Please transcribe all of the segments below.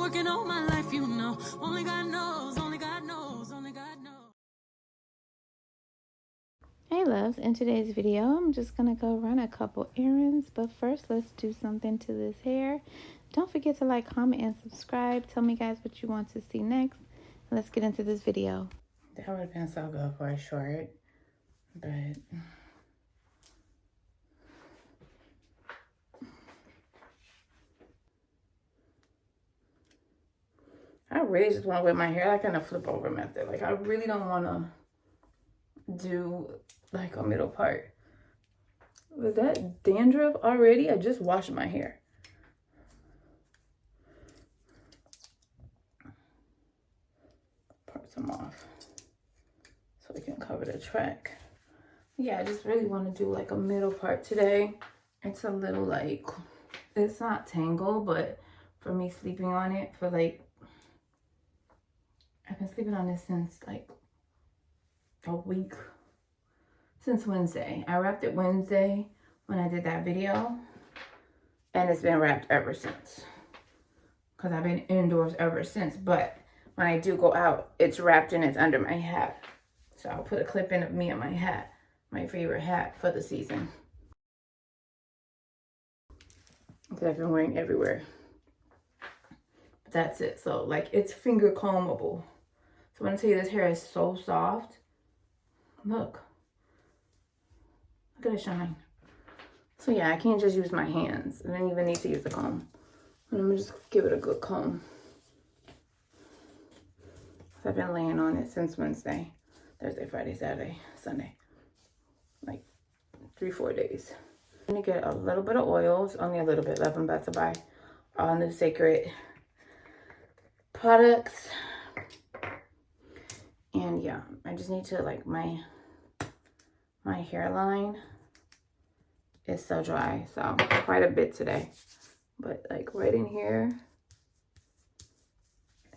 working all my life, you know. Only God knows, only God knows, only God knows. Hey loves, in today's video I'm just gonna go run a couple errands, but first let's do something to this hair. Don't forget to like, comment, and subscribe. Tell me guys what you want to see next. Let's get into this video. That would have been so good for a short, but I really just want to wear my hair like in a flip over method. Like I really don't want to do like a middle part. Was that dandruff already? I just washed my hair. Part some off so we can cover the track. Yeah, I just really want to do like a middle part today. It's a little like, it's not tangled, but for me sleeping on it for like, I've been sleeping on this since like a week. Since Wednesday. I wrapped it Wednesday when I did that video. And it's been wrapped ever since. Because I've been indoors ever since. But when I do go out, it's wrapped and it's under my hat. So I'll put a clip in of me and my hat. My favorite hat for the season. Because I've been wearing everywhere. But that's it. So like it's finger combable. So when I tell you this hair is so soft. Look. Look at it shine. So yeah, I can't just use my hands. I don't even need to use the comb. I'm gonna just give it a good comb. I've been laying on it since Wednesday, Thursday, Friday, Saturday, Sunday. Like 3-4 days. I'm gonna get a little bit of oils, only a little bit left. I'm about to buy all new Sacred products. And yeah, I just need to like my hairline is so dry, so quite a bit today, but like right in here.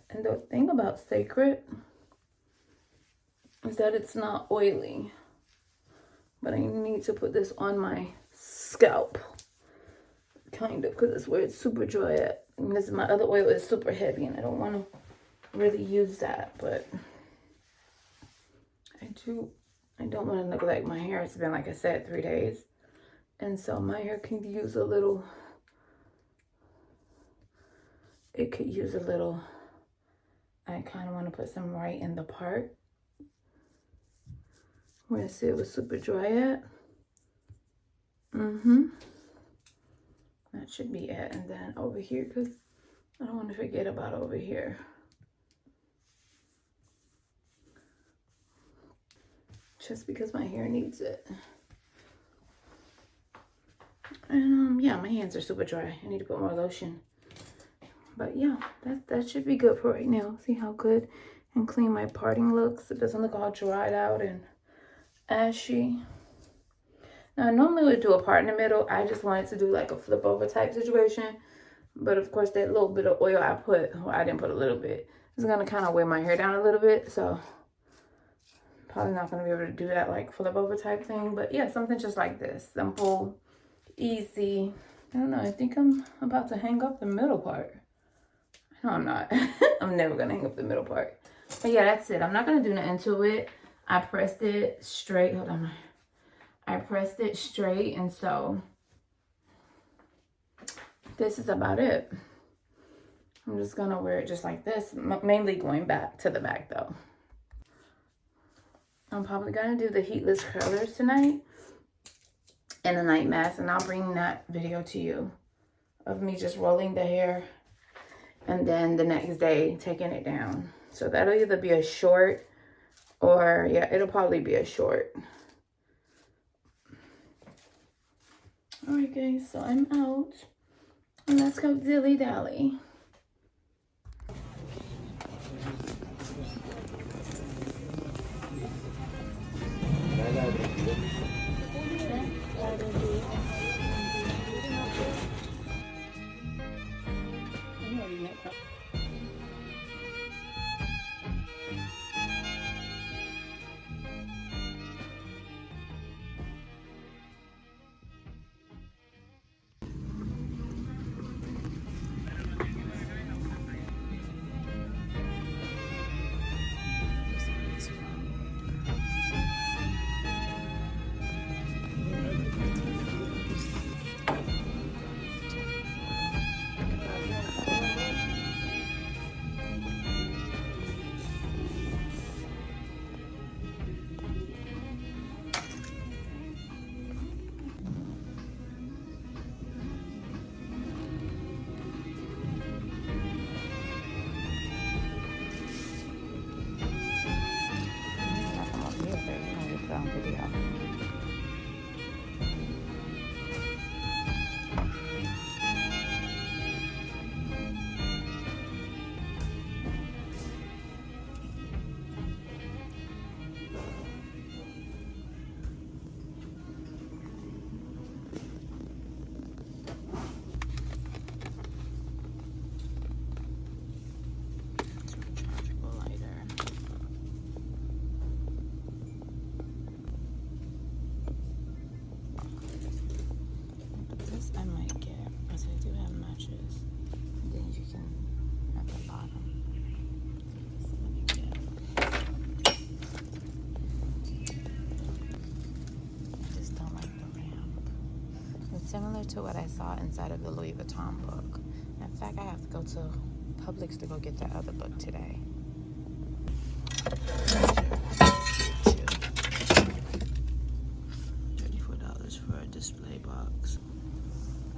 And the thing about Sacred is that it's not oily, but I need to put this on my scalp kind of, because it's where it's super dry at. And this, my other oil is super heavy and I don't want to really use that, but I don't want to look like my hair has been, like I said, 3 days. And so my hair can use a little, it could use a little, I kind of want to put some right in the part where I said it was super dry at. That should be it. And then over here, because I don't want to forget about over here. Just because my hair needs it. And yeah, my hands are super dry. I need to put more lotion. But yeah, that should be good for right now. See how good and clean my parting looks. It doesn't look all dried out and ashy. Now I normally would do a part in the middle. I just wanted to do like a flip over type situation. But of course that little bit of oil I put, well, I didn't put a little bit, it's gonna kind of weigh my hair down a little bit. So probably not gonna be able to do that like flip over type thing. But yeah, something just like this. Simple, easy. I don't know, I think I'm about to hang up the middle part. No, I'm not. I'm never gonna hang up the middle part. But yeah, that's it. I'm not gonna do nothing to it. I pressed it straight. Hold on. I pressed it straight, and so this is about it. I'm just gonna wear it just like this, mainly going back to the back though. I'm probably gonna do the heatless curlers tonight and the night mask, and I'll bring that video to you of me just rolling the hair and then the next day taking it down. So that'll either be a short or yeah, it'll probably be a short. All right guys, so I'm out and let's go dilly dally. similar to what I saw inside of the Louis Vuitton book. In fact, I have to go to Publix to go get that other book today. $34 for a display box.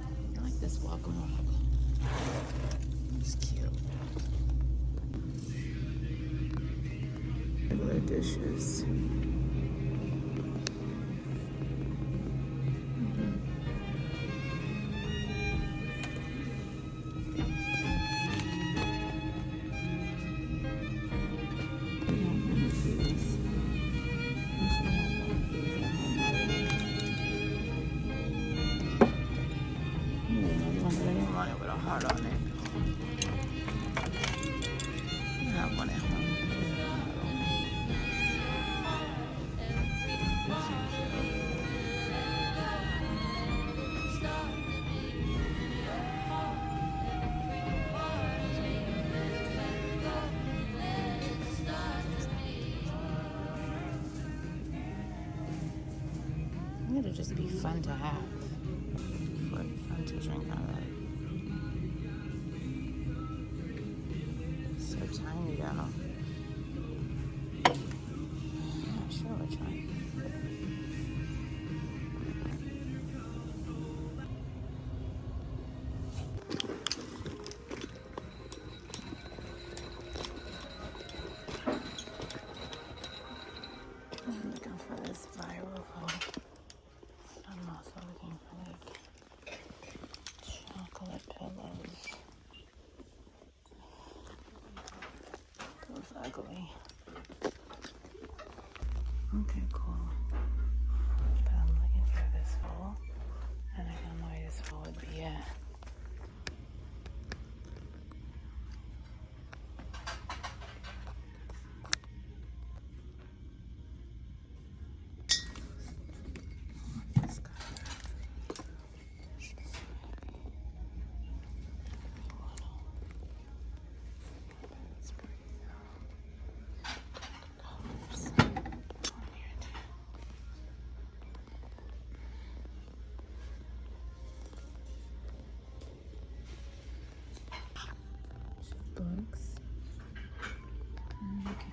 I like this welcome rug. It's cute. Regular dishes. With a heart on it. I have one at home. It'll just be fun to have. Fun to drink out of. So tiny though. Not sure which one. I'm looking for this viral hole. I'm also looking for like chocolate pillows. Those ugly. Okay, cool. But I'm looking for this hole, and I don't know where this hole would be at. Books. Okay.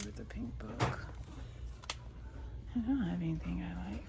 With the pink book. I don't have anything I like.